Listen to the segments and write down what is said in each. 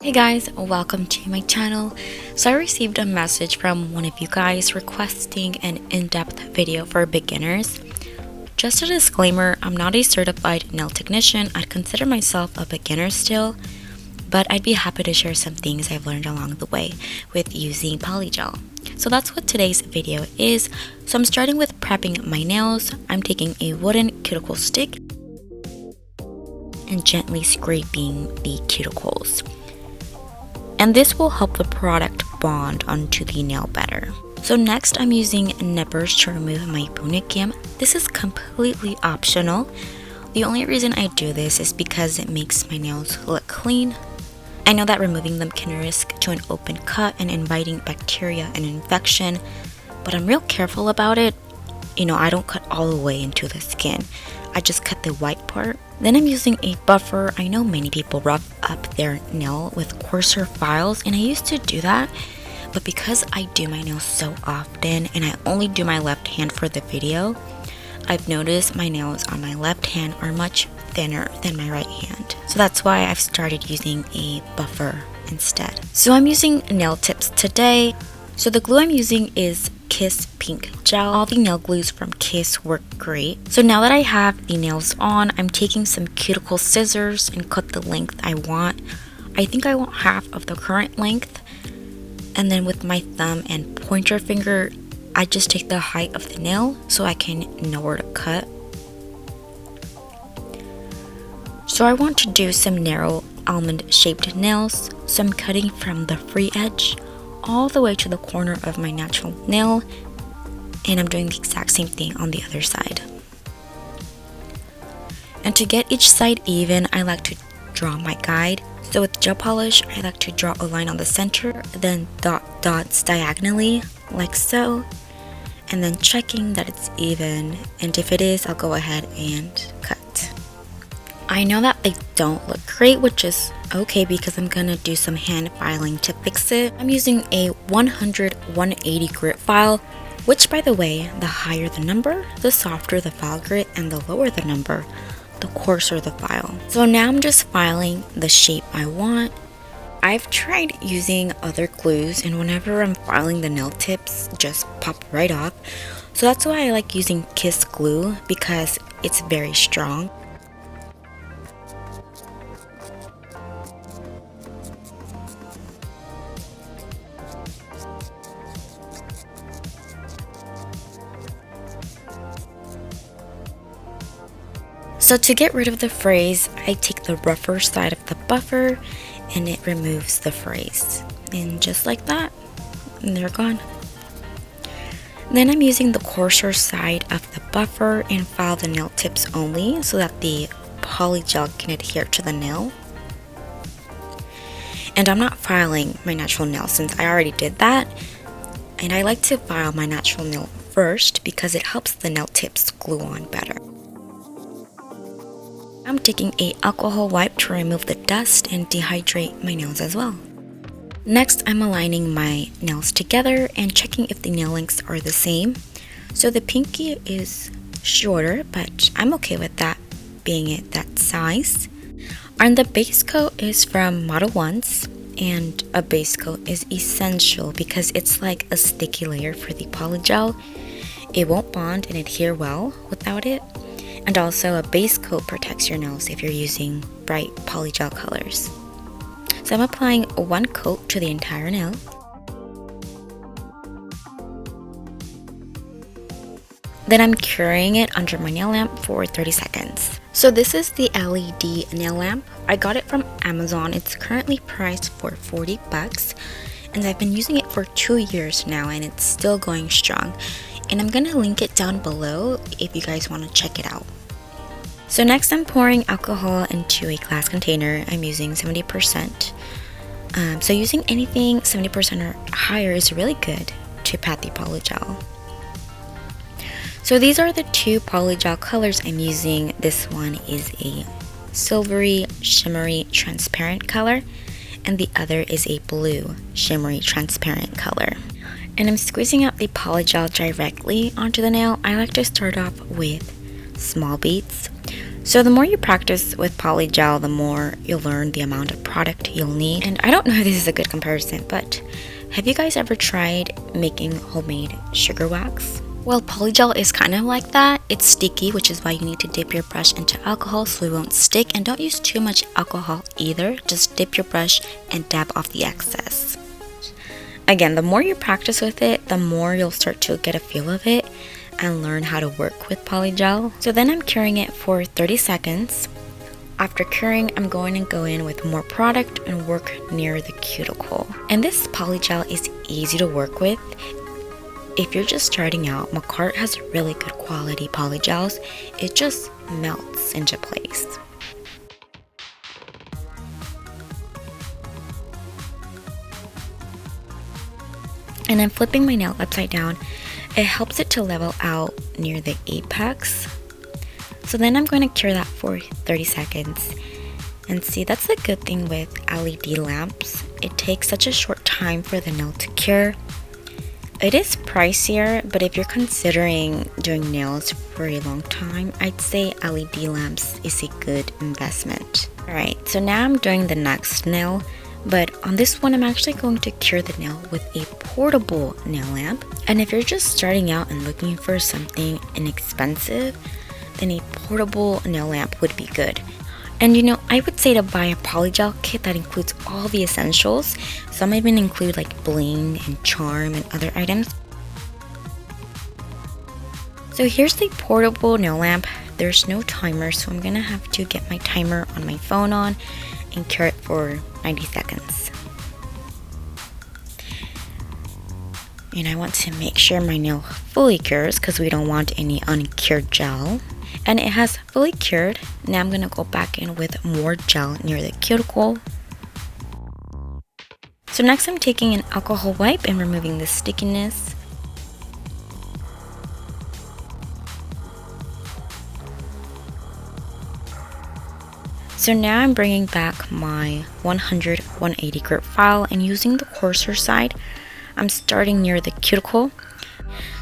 Hey guys, welcome to my channel. So I received a message from one of you guys requesting an in-depth video for beginners. Just a disclaimer, I'm not a certified nail technician. I'd consider myself a beginner still, but I'd be happy to share some things I've learned along the way with using Polygel. So that's what today's video is. So I'm starting with prepping my nails. I'm taking a wooden cuticle stick and gently scraping the cuticles. And this will help the product bond onto the nail better. So next I'm using nippers to remove my Polygel. This is completely optional. The only reason I do this is because it makes my nails look clean. I know that removing them can risk to an open cut and inviting bacteria and infection, but I'm real careful about it. I don't cut all the way into the skin. I just cut the white part. Then I'm using a buffer. I know many people rough up their nail with coarser files, and I used to do that, but because I do my nails so often and I only do my left hand for the video, I've noticed my nails on my left hand are much thinner than my right hand. So that's why I've started using a buffer instead. So I'm using nail tips today. So the glue I'm using is Kiss Pink Gel. All the nail glues from Kiss work great. So now that I have the nails on, I'm taking some cuticle scissors and cut the length I want. I think I want half of the current length. And then with my thumb and pointer finger, I just take the height of the nail so I can know where to cut. So I want to do some narrow almond shaped nails. So I'm cutting from the free edge all the way to the corner of my natural nail, and I'm doing the exact same thing on the other side. And to get each side even, I like to draw my guide. So with gel polish, I like to draw a line on the center, then dots diagonally like so, and then checking that it's even, and if it is, I'll go ahead and cut. I know that they don't look great, which is okay because I'm gonna do some hand filing to fix it. I'm using a 100-180 grit file, which by the way, the higher the number, the softer the file grit, and the lower the number, the coarser the file. So now I'm just filing the shape I want. I've tried using other glues, and whenever I'm filing the nail tips, just pop right off. So that's why I like using Kiss glue, because it's very strong. So to get rid of the frizz, I take the rougher side of the buffer and it removes the frizz. And just like that, they're gone. Then I'm using the coarser side of the buffer and file the nail tips only so that the polygel can adhere to the nail. And I'm not filing my natural nail since I already did that. And I like to file my natural nail first because it helps the nail tips glue on better. I'm taking a alcohol wipe to remove the dust and dehydrate my nails as well. Next, I'm aligning my nails together and checking if the nail lengths are the same. So the pinky is shorter, but I'm okay with that being it that size. And the base coat is from Model 1s, and a base coat is essential because it's like a sticky layer for the polygel. It won't bond and adhere well without it. And also a base coat protects your nails if you're using bright polygel colors. So I'm applying one coat to the entire nail. Then I'm curing it under my nail lamp for 30 seconds. So this is the LED nail lamp. I got it from Amazon. It's currently priced for 40 bucks. And I've been using it for 2 years now and it's still going strong. And I'm gonna link it down below if you guys want to check it out. So next I'm pouring alcohol into a glass container. I'm using 70%. So using anything 70% or higher is really good to pat the polygel. So these are the two polygel colors I'm using. This one is a silvery, shimmery, transparent color, and the other is a blue, shimmery, transparent color. And I'm squeezing out the polygel directly onto the nail. I like to start off with small beads. So the more you practice with Polygel, the more you'll learn the amount of product you'll need. And I don't know if this is a good comparison, but have you guys ever tried making homemade sugar wax? Well, Polygel is kind of like that. It's sticky, which is why you need to dip your brush into alcohol so it won't stick. And don't use too much alcohol either. Just dip your brush and dab off the excess. Again, the more you practice with it, the more you'll start to get a feel of it and learn how to work with Polygel. So then I'm curing it for 30 seconds. After curing, I'm going to go in with more product and work near the cuticle. And this Polygel is easy to work with. If you're just starting out, Macart has really good quality polygels. It just melts into place. And I'm flipping my nail upside down. It helps it to level out near the apex. So then I'm going to cure that for 30 seconds. And see, that's the good thing with LED lamps. It takes such a short time for the nail to cure. It is pricier, but if you're considering doing nails for a long time, I'd say LED lamps is a good investment. Alright, so now I'm doing the next nail, but on this one I'm actually going to cure the nail with a portable nail lamp. And if you're just starting out and looking for something inexpensive, then a portable nail lamp would be good. And you know, I would say to buy a Polygel kit that includes all the essentials. Some even include like bling and charm and other items. So here's the portable nail lamp. There's no timer, so I'm gonna have to get my timer on my phone on and cure it for 90 seconds. And I want to make sure my nail fully cures because we don't want any uncured gel. And it has fully cured. Now I'm going to go back in with more gel near the cuticle. So next I'm taking an alcohol wipe and removing the stickiness. So now I'm bringing back my 100-180 grit file and using the coarser side, I'm starting near the cuticle.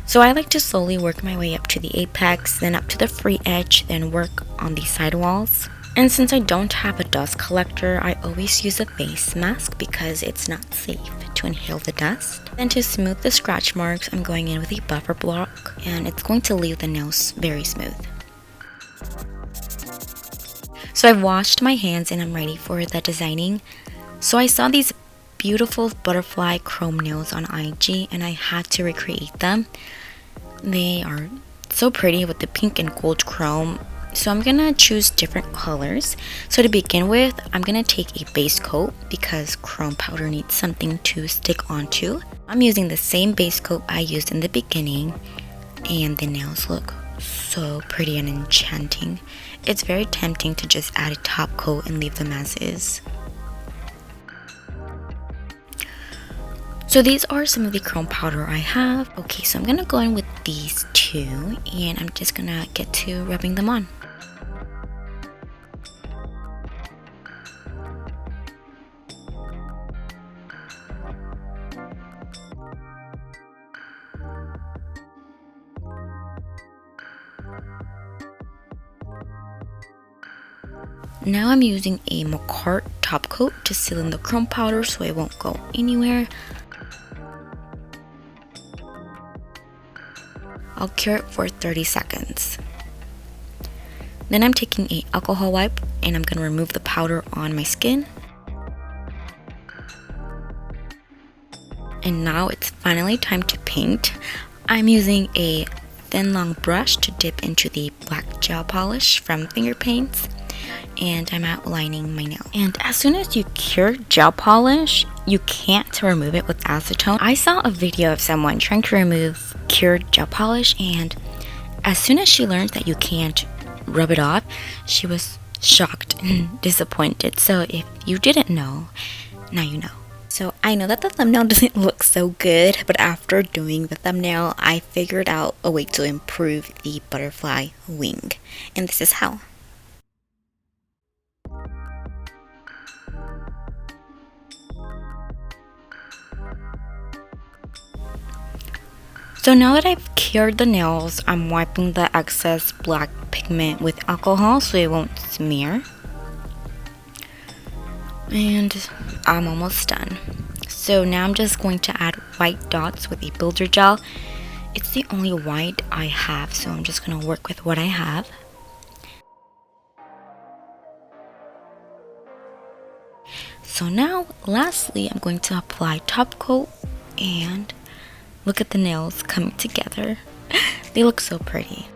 So I like to slowly work my way up to the apex, then up to the free edge, then work on the sidewalls. And since I don't have a dust collector, I always use a face mask because it's not safe to inhale the dust. Then to smooth the scratch marks, I'm going in with a buffer block and it's going to leave the nails very smooth. So I've washed my hands and I'm ready for the designing. So I saw these beautiful butterfly chrome nails on IG and I had to recreate them. They are so pretty with the pink and gold chrome. So I'm gonna choose different colors. So to begin with, I'm gonna take a base coat because chrome powder needs something to stick onto. I'm using the same base coat I used in the beginning and the nails look so pretty and enchanting. It's very tempting to just add a top coat and leave them as is. So these are some of the chrome powder I have. Okay, so I'm gonna go in with these two and I'm just gonna get to rubbing them on. Now I'm using a Macart top coat to seal in the chrome powder so it won't go anywhere. I'll cure it for 30 seconds. Then I'm taking a alcohol wipe and I'm going to remove the powder on my skin. And now it's finally time to paint. I'm using a thin long brush to dip into the black gel polish from Finger Paints. And I'm outlining my nail. And as soon as you cure gel polish, you can't remove it with acetone. I saw a video of someone trying to remove cured gel polish, and as soon as she learned that you can't rub it off, she was shocked and disappointed. So if you didn't know, now you know. So I know that the thumbnail doesn't look so good, but after doing the thumbnail, I figured out a way to improve the butterfly wing. And this is how. So now that I've cured the nails, I'm wiping the excess black pigment with alcohol so it won't smear. And I'm almost done. So now I'm just going to add white dots with a builder gel. It's the only white I have, so I'm just going to work with what I have. So now, lastly, I'm going to apply top coat, and look at the nails coming together. They look so pretty.